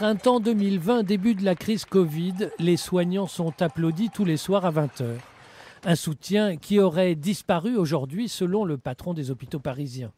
Printemps 2020, début de la crise Covid, les soignants sont applaudis tous les soirs à 20 h. Un soutien qui aurait disparu aujourd'hui selon le patron des hôpitaux parisiens.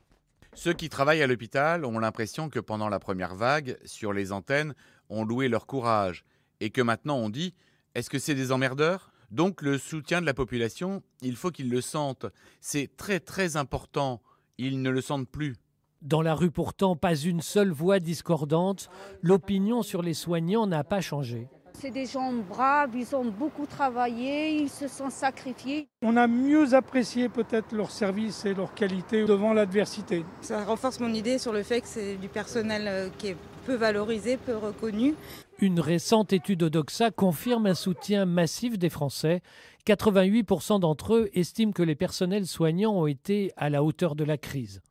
Ceux qui travaillent à l'hôpital ont l'impression que pendant la première vague, sur les antennes, on louait leur courage et que maintenant on dit « est-ce que c'est des emmerdeurs ?» Donc le soutien de la population, il faut qu'ils le sentent. C'est très très important, ils ne le sentent plus. Dans la rue pourtant, pas une seule voix discordante. L'opinion sur les soignants n'a pas changé. C'est des gens braves, ils ont beaucoup travaillé, ils se sont sacrifiés. On a mieux apprécié peut-être leur service et leur qualité devant l'adversité. Ça renforce mon idée sur le fait que c'est du personnel qui est peu valorisé, peu reconnu. Une récente étude Odoxa confirme un soutien massif des Français. 88% d'entre eux estiment que les personnels soignants ont été à la hauteur de la crise.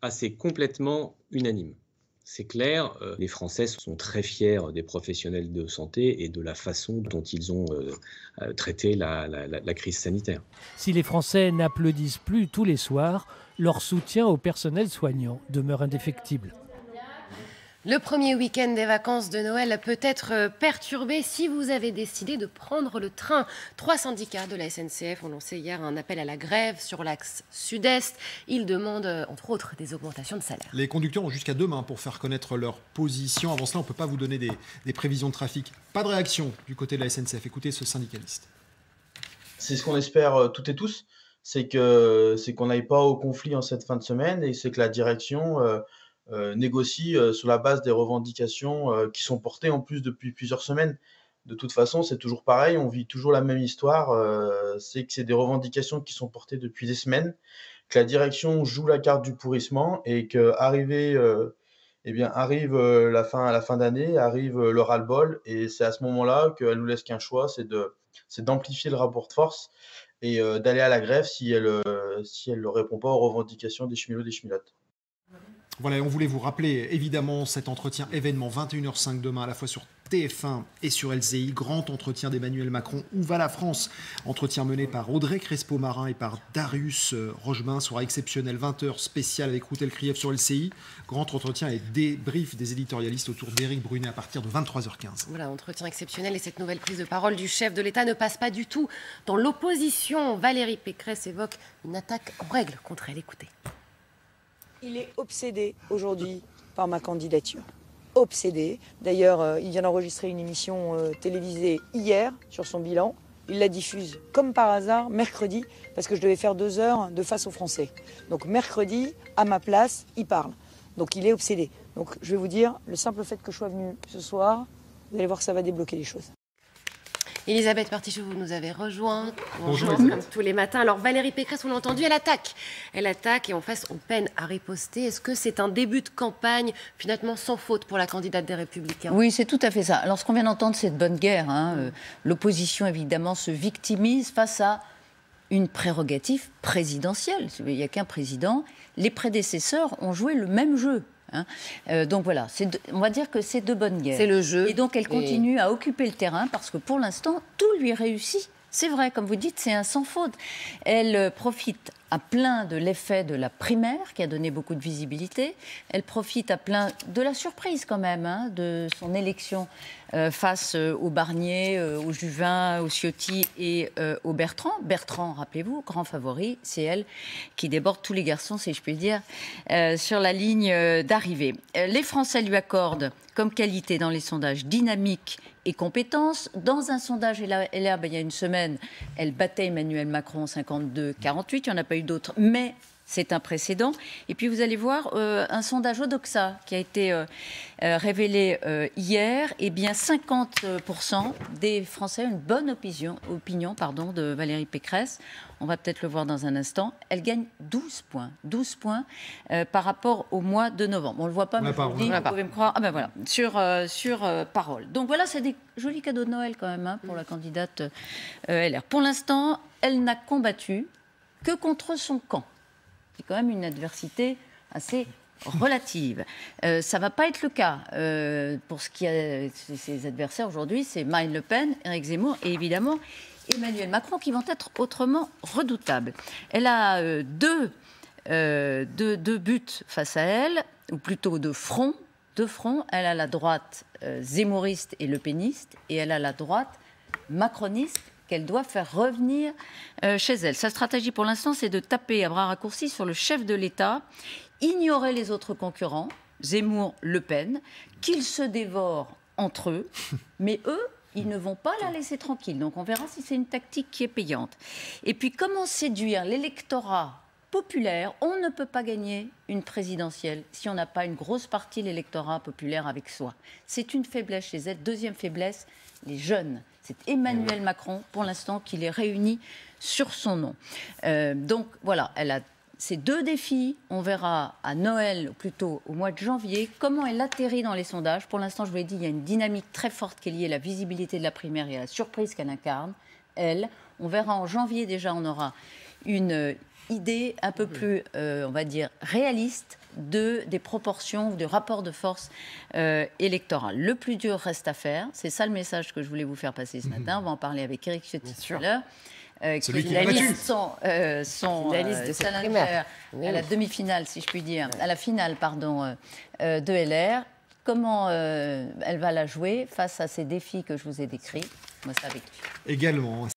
Ah, c'est complètement unanime. C'est clair, les Français sont très fiers des professionnels de santé et de la façon dont ils ont traité la crise sanitaire. Si les Français n'applaudissent plus tous les soirs, leur soutien au personnel soignant demeure indéfectible. Le premier week-end des vacances de Noël peut être perturbé si vous avez décidé de prendre le train. 3 syndicats de la SNCF ont lancé hier un appel à la grève sur l'axe sud-est. Ils demandent, entre autres, des augmentations de salaire. Les conducteurs ont jusqu'à demain pour faire connaître leur position. Avant cela, on ne peut pas vous donner des prévisions de trafic. Pas de réaction du côté de la SNCF. Écoutez ce syndicaliste. C'est ce qu'on espère toutes et tous. C'est qu'on n'aille pas au conflit en cette fin de semaine et c'est que la direction... négocie sur la base des revendications qui sont portées en plus depuis plusieurs semaines. De toute façon, c'est toujours pareil, on vit toujours la même histoire, c'est que c'est des revendications qui sont portées depuis des semaines, que la direction joue la carte du pourrissement et qu'arrive la fin d'année, arrive le ras-le-bol et c'est à ce moment-là qu'elle nous laisse qu'un choix, c'est d'amplifier le rapport de force et d'aller à la grève si elle ne répond pas aux revendications des cheminots et des cheminotes. Voilà, on voulait vous rappeler évidemment cet entretien événement 21h05 demain à la fois sur TF1 et sur LCI. Grand entretien d'Emmanuel Macron. Où va la France? Entretien mené par Audrey Crespo-Marin et par Darius Rochemin. Sera exceptionnel, 20h spécial avec Routel Krief sur LCI. Grand entretien et débrief des éditorialistes autour d'Éric Brunet à partir de 23h15. Voilà, entretien exceptionnel et cette nouvelle prise de parole du chef de l'État ne passe pas du tout dans l'opposition. Valérie Pécresse évoque une attaque en règle contre elle. Écoutez. Il est obsédé aujourd'hui par ma candidature. Obsédé. D'ailleurs, il vient d'enregistrer une émission télévisée hier sur son bilan. Il la diffuse comme par hasard mercredi parce que je devais faire 2 heures de face aux Français. Donc mercredi, à ma place, il parle. Donc il est obsédé. Donc je vais vous dire, le simple fait que je sois venue ce soir, vous allez voir que ça va débloquer les choses. Elisabeth Partichou, vous nous avez rejoint. Bonjour. Comme tous les matins. Alors Valérie Pécresse, on l'a entendu, elle attaque. Elle attaque et en face, on peine à riposter. Est-ce que c'est un début de campagne finalement sans faute pour la candidate des Républicains? Oui, c'est tout à fait ça. Alors ce qu'on vient d'entendre, c'est de bonne guerre. L'opposition, évidemment, se victimise face à une prérogative présidentielle. Il n'y a qu'un président. Les prédécesseurs ont joué le même jeu. Donc voilà, on va dire que c'est de bonne guerre. C'est le jeu. Et donc elle continue à occuper le terrain parce que pour l'instant, tout lui réussit. C'est vrai, comme vous dites, c'est un sans faute. Elle profite à plein de l'effet de la primaire qui a donné beaucoup de visibilité. Elle profite à plein de la surprise quand même, de son élection face au Barnier, au Juvin, au Ciotti et au Bertrand. Bertrand, rappelez-vous, grand favori, c'est elle qui déborde tous les garçons, si je puis dire, sur la ligne d'arrivée. Les Français lui accordent comme qualité dans les sondages dynamique et compétence. Dans un sondage LR, il y a une semaine, elle battait Emmanuel Macron 52-48, il n'y en a pas eu d'autres, mais c'est un précédent. Et puis vous allez voir un sondage Odoxa qui a été révélé hier. Eh bien, 50% des Français ont une bonne opinion de Valérie Pécresse. On va peut-être le voir dans un instant. Elle gagne 12 points. 12 points par rapport au mois de novembre. On ne le voit pas, mais je vous dis, vous pouvez me croire. Ah ben voilà, sur Parole. Donc voilà, c'est des jolis cadeaux de Noël quand même pour la candidate LR. Pour l'instant, elle n'a combattu que contre son camp. C'est quand même une adversité assez relative. Ça ne va pas être le cas pour ce qui a ses adversaires aujourd'hui. C'est Marine Le Pen, Éric Zemmour et évidemment Emmanuel Macron qui vont être autrement redoutables. Elle a deux buts face à elle, ou plutôt deux fronts deux fronts. Elle a la droite zémouriste et lepéniste, et elle a la droite macroniste qu'elle doit faire revenir chez elle. Sa stratégie pour l'instant, c'est de taper à bras raccourcis sur le chef de l'État, ignorer les autres concurrents, Zemmour, Le Pen, qu'ils se dévorent entre eux, mais eux, ils ne vont pas la laisser tranquille. Donc on verra si c'est une tactique qui est payante. Et puis comment séduire l'électorat populaire? On ne peut pas gagner une présidentielle si on n'a pas une grosse partie de l'électorat populaire avec soi. C'est une faiblesse chez elle. Deuxième faiblesse, les jeunes. C'est Emmanuel Macron, pour l'instant, qui les réunit sur son nom. Donc voilà, elle a ces deux défis. On verra à Noël, ou plutôt au mois de janvier, comment elle atterrit dans les sondages. Pour l'instant, je vous l'ai dit, il y a une dynamique très forte qui est liée à la visibilité de la primaire et à la surprise qu'elle incarne, elle. On verra en janvier déjà, on aura une idée un peu plus, on va dire, réaliste des proportions, du rapport de force électoral. Le plus dur reste à faire. C'est ça le message que je voulais vous faire passer ce matin. On va en parler avec Éric Ciotti tout à l'heure. Celui qui la l'a battu. liste la liste de Salinger à la demi-finale, si je puis dire, à la finale, pardon, de LR. Comment elle va la jouer face à ces défis que je vous ai décrits? Moi, c'est avec lui. Également.